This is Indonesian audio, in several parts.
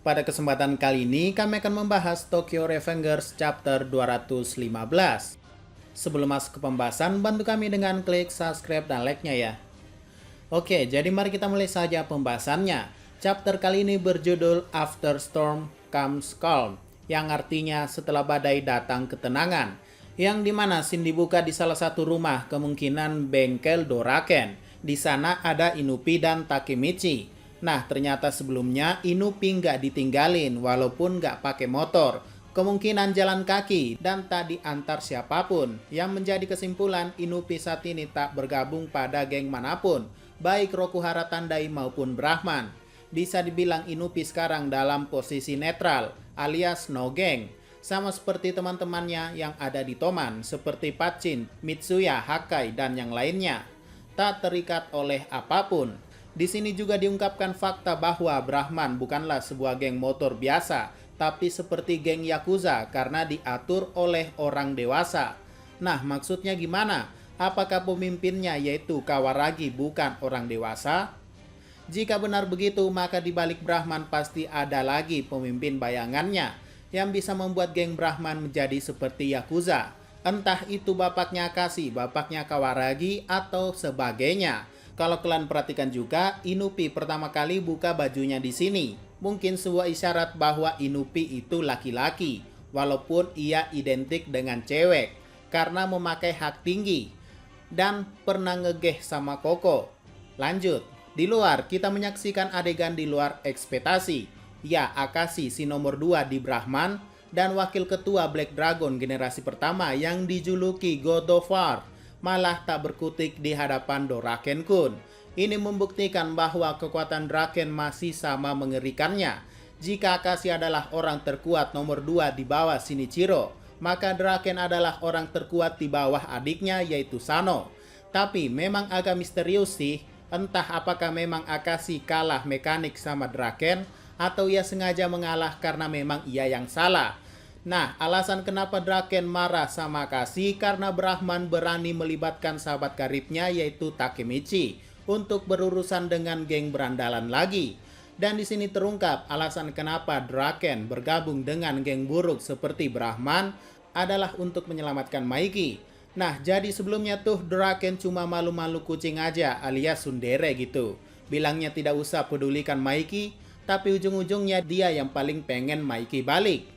Pada kesempatan kali ini kami akan membahas Tokyo Revengers Chapter 215. Sebelum masuk ke pembahasan, bantu kami dengan klik subscribe dan like-nya ya. Oke, jadi mari kita mulai saja pembahasannya. Chapter kali ini berjudul After Storm Comes Calm, yang artinya setelah badai datang ketenangan. Yang dimana scene dibuka di salah satu rumah, kemungkinan bengkel Doraken. Di sana ada Inupi dan Takemichi. Nah, ternyata sebelumnya Inupi nggak ditinggalin walaupun nggak pakai motor. Kemungkinan jalan kaki dan tak diantar siapapun. Yang menjadi kesimpulan, Inupi saat ini tak bergabung pada geng manapun, baik Rokuhara Tandai maupun Brahman. Bisa dibilang Inupi sekarang dalam posisi netral, alias no geng. Sama seperti teman-temannya yang ada di Toman, seperti Pachin, Mitsuya, Hakai, dan yang lainnya. Tak terikat oleh apapun. Di sini juga diungkapkan fakta bahwa Brahman bukanlah sebuah geng motor biasa, tapi seperti geng Yakuza karena diatur oleh orang dewasa. Nah, maksudnya gimana? Apakah pemimpinnya yaitu Kawaragi bukan orang dewasa? Jika benar begitu, maka di balik Brahman pasti ada lagi pemimpin bayangannya yang bisa membuat geng Brahman menjadi seperti Yakuza. Entah itu bapaknya Akashi, bapaknya Kawaragi, atau sebagainya. Kalau kalian perhatikan juga, Inupi pertama kali buka bajunya di sini. Mungkin sebuah isyarat bahwa Inupi itu laki-laki, walaupun ia identik dengan cewek, karena memakai hak tinggi, dan pernah ngegeh sama Koko. Lanjut, di luar kita menyaksikan adegan di luar ekspektasi. Ya, Akashi si nomor 2 di Brahman, dan wakil ketua Black Dragon generasi pertama yang dijuluki God of War, malah tak berkutik di hadapan Doraken-kun. Ini membuktikan bahwa kekuatan Draken masih sama mengerikannya. Jika Akashi adalah orang terkuat nomor 2 di bawah Shinichiro, maka Draken adalah orang terkuat di bawah adiknya yaitu Sano. Tapi memang agak misterius sih, entah apakah memang Akashi kalah mekanik sama Draken, atau ia sengaja mengalah karena memang ia yang salah. Nah, alasan kenapa Draken marah sama Akashi karena Brahman berani melibatkan sahabat karibnya yaitu Takemichi untuk berurusan dengan geng berandalan lagi. Dan di sini terungkap alasan kenapa Draken bergabung dengan geng buruk seperti Brahman adalah untuk menyelamatkan Maiki. Nah, jadi sebelumnya tuh Draken cuma malu-malu kucing aja alias tsundere gitu. Bilangnya tidak usah pedulikan Maiki, tapi ujung-ujungnya dia yang paling pengen Maiki balik.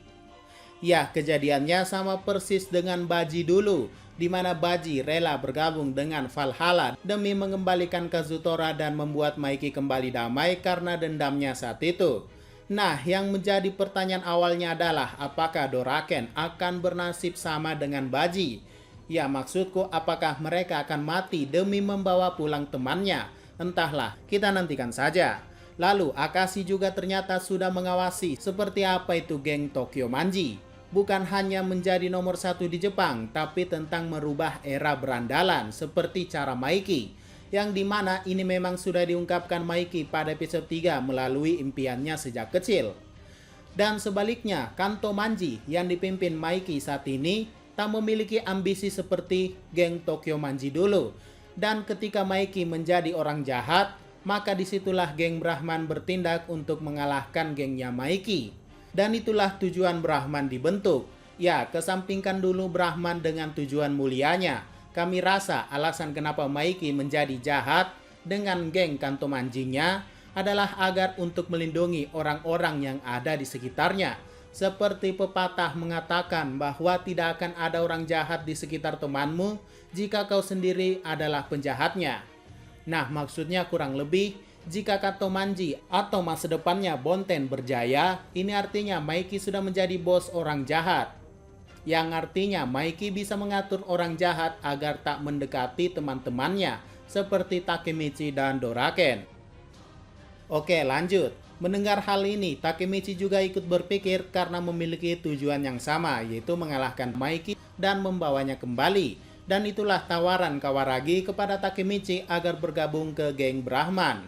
Ya, kejadiannya sama persis dengan Baji dulu, di mana Baji rela bergabung dengan Valhalla demi mengembalikan Kazutora dan membuat Maiki kembali damai karena dendamnya saat itu. Nah, yang menjadi pertanyaan awalnya adalah apakah Doraken akan bernasib sama dengan Baji? Ya, maksudku apakah mereka akan mati demi membawa pulang temannya? Entahlah, kita nantikan saja. Lalu, Akashi juga ternyata sudah mengawasi seperti apa itu geng Tokyo Manji. Bukan hanya menjadi nomor 1 di Jepang, tapi tentang merubah era berandalan seperti cara Maiki. Yang dimana ini memang sudah diungkapkan Maiki pada episode 3 melalui impiannya sejak kecil. Dan sebaliknya, Kanto Manji yang dipimpin Maiki saat ini tak memiliki ambisi seperti geng Tokyo Manji dulu. Dan ketika Maiki menjadi orang jahat, maka disitulah geng Brahman bertindak untuk mengalahkan gengnya Maiki. Dan itulah tujuan Brahman dibentuk. Ya, kesampingkan dulu Brahman dengan tujuan mulianya. Kami rasa alasan kenapa Maiki menjadi jahat dengan geng Kanto Manjinya adalah agar untuk melindungi orang-orang yang ada di sekitarnya. Seperti pepatah mengatakan bahwa tidak akan ada orang jahat di sekitar temanmu jika kau sendiri adalah penjahatnya. Nah, maksudnya kurang lebih, jika Kanto Manji atau masa depannya Bonten berjaya, ini artinya Maiki sudah menjadi bos orang jahat. Yang artinya Maiki bisa mengatur orang jahat agar tak mendekati teman-temannya, seperti Takemichi dan Doraken. Oke, lanjut. Mendengar hal ini, Takemichi juga ikut berpikir karena memiliki tujuan yang sama, yaitu mengalahkan Maiki dan membawanya kembali. Dan itulah tawaran Kawaragi kepada Takemichi agar bergabung ke geng Brahman,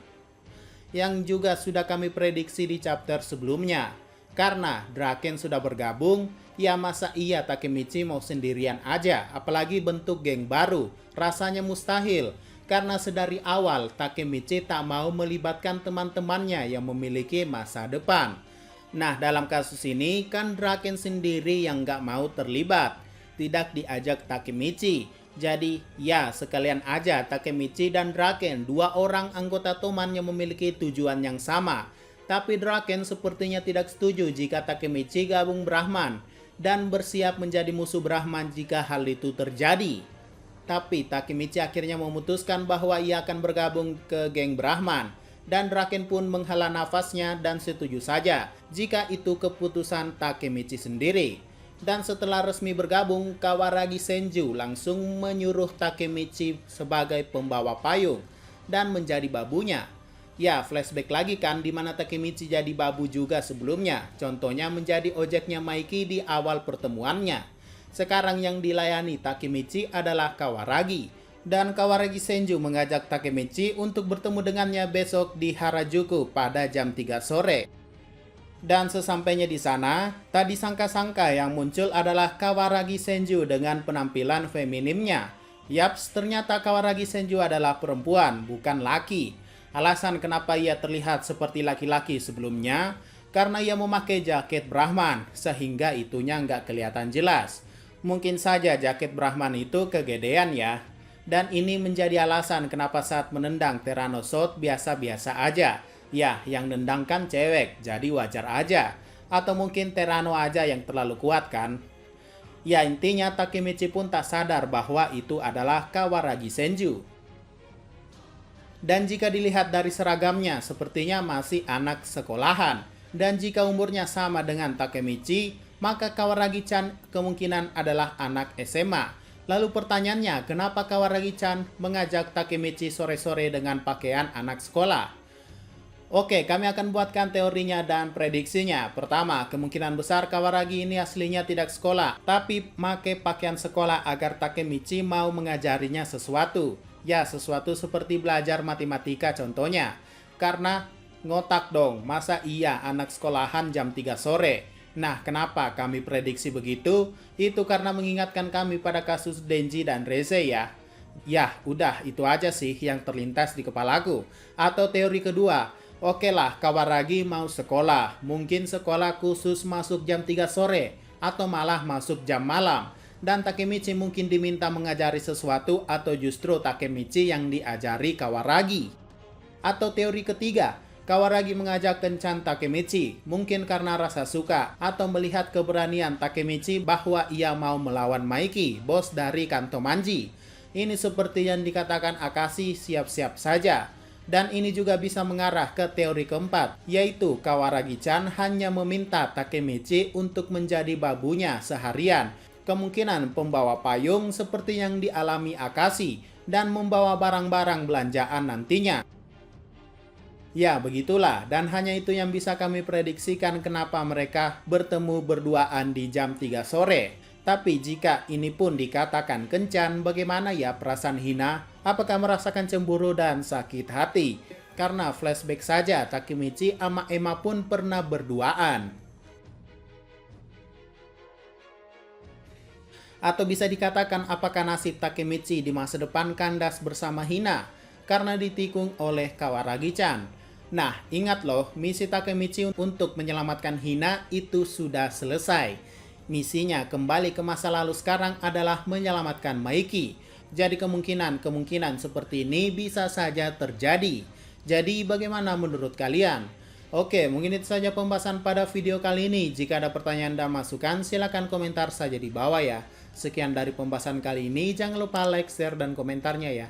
yang juga sudah kami prediksi di chapter sebelumnya. Karena Draken sudah bergabung, ya masa iya Takemichi mau sendirian aja, apalagi bentuk geng baru, rasanya mustahil. Karena sedari awal Takemichi tak mau melibatkan teman-temannya yang memiliki masa depan. Nah, dalam kasus ini kan Draken sendiri yang nggak mau terlibat, tidak diajak Takemichi. Jadi, ya sekalian aja Takemichi dan Draken, dua orang anggota Toman yang memiliki tujuan yang sama. Tapi Draken sepertinya tidak setuju jika Takemichi gabung Brahman dan bersiap menjadi musuh Brahman jika hal itu terjadi. Tapi Takemichi akhirnya memutuskan bahwa ia akan bergabung ke geng Brahman. Dan Draken pun menghela nafasnya dan setuju saja jika itu keputusan Takemichi sendiri. Dan setelah resmi bergabung, Kawaragi Senju langsung menyuruh Takemichi sebagai pembawa payung dan menjadi babunya. Ya, flashback lagi kan di mana Takemichi jadi babu juga sebelumnya. Contohnya menjadi ojeknya Maiki di awal pertemuannya. Sekarang yang dilayani Takemichi adalah Kawaragi. Dan Kawaragi Senju mengajak Takemichi untuk bertemu dengannya besok di Harajuku pada jam 3 sore. Dan sesampainya di sana, tak disangka-sangka yang muncul adalah Kawaragi Senju dengan penampilan feminimnya. Yaps, ternyata Kawaragi Senju adalah perempuan, bukan laki. Alasan kenapa ia terlihat seperti laki-laki sebelumnya, karena ia memakai jaket Brahman, sehingga itunya nggak kelihatan jelas. Mungkin saja jaket Brahman itu kegedean ya. Dan ini menjadi alasan kenapa saat menendang Tyrannosaurus biasa-biasa aja. Ya, yang nendang kan cewek, jadi wajar aja. Atau mungkin Tyranno aja yang terlalu kuat kan? Ya, intinya Takemichi pun tak sadar bahwa itu adalah Kawaragi Senju. Dan jika dilihat dari seragamnya, sepertinya masih anak sekolahan. Dan jika umurnya sama dengan Takemichi, maka Kawaragi-chan kemungkinan adalah anak SMA. Lalu pertanyaannya, kenapa Kawaragi-chan mengajak Takemichi sore-sore dengan pakaian anak sekolah? Oke, kami akan buatkan teorinya dan prediksinya. Pertama, kemungkinan besar Kawaragi ini aslinya tidak sekolah, tapi pakai pakaian sekolah agar Takemichi mau mengajarinya sesuatu. Ya, sesuatu seperti belajar matematika contohnya. Karena ngotak dong, masa iya anak sekolahan jam 3 sore? Nah, kenapa kami prediksi begitu? Itu karena mengingatkan kami pada kasus Denji dan Reze ya. Ya, udah itu aja sih yang terlintas di kepalaku. Atau teori kedua, oke lah Kawaragi mau sekolah. Mungkin sekolah khusus masuk jam 3 sore. Atau malah masuk jam malam. Dan Takemichi mungkin diminta mengajari sesuatu atau justru Takemichi yang diajari Kawaragi. Atau teori ketiga, Kawaragi mengajak kencan Takemichi, mungkin karena rasa suka atau melihat keberanian Takemichi bahwa ia mau melawan Maiki, bos dari kantor Manji. Ini seperti yang dikatakan Akashi, siap-siap saja. Dan ini juga bisa mengarah ke teori keempat, yaitu Kawaragi-chan hanya meminta Takemichi untuk menjadi babunya seharian. Kemungkinan pembawa payung seperti yang dialami Akashi dan membawa barang-barang belanjaan nantinya. Ya, begitulah. Dan hanya itu yang bisa kami prediksikan kenapa mereka bertemu berduaan di jam 3 sore. Tapi jika ini pun dikatakan kencan, bagaimana ya perasaan Hina? Apakah merasakan cemburu dan sakit hati? Karena flashback saja, Takemichi sama Emma pun pernah berduaan. Atau bisa dikatakan apakah nasib Takemichi di masa depan kandas bersama Hina? Karena ditikung oleh Kawaragi-chan. Nah, ingat loh, misi Takemichi untuk menyelamatkan Hina itu sudah selesai. Misinya kembali ke masa lalu sekarang adalah menyelamatkan Maiki. Jadi kemungkinan seperti ini bisa saja terjadi. Jadi bagaimana menurut kalian? Oke, mungkin itu saja pembahasan pada video kali ini. Jika ada pertanyaan dan masukan, silahkan komentar saja di bawah ya. Sekian dari pembahasan kali ini, jangan lupa like, share, dan komentarnya ya.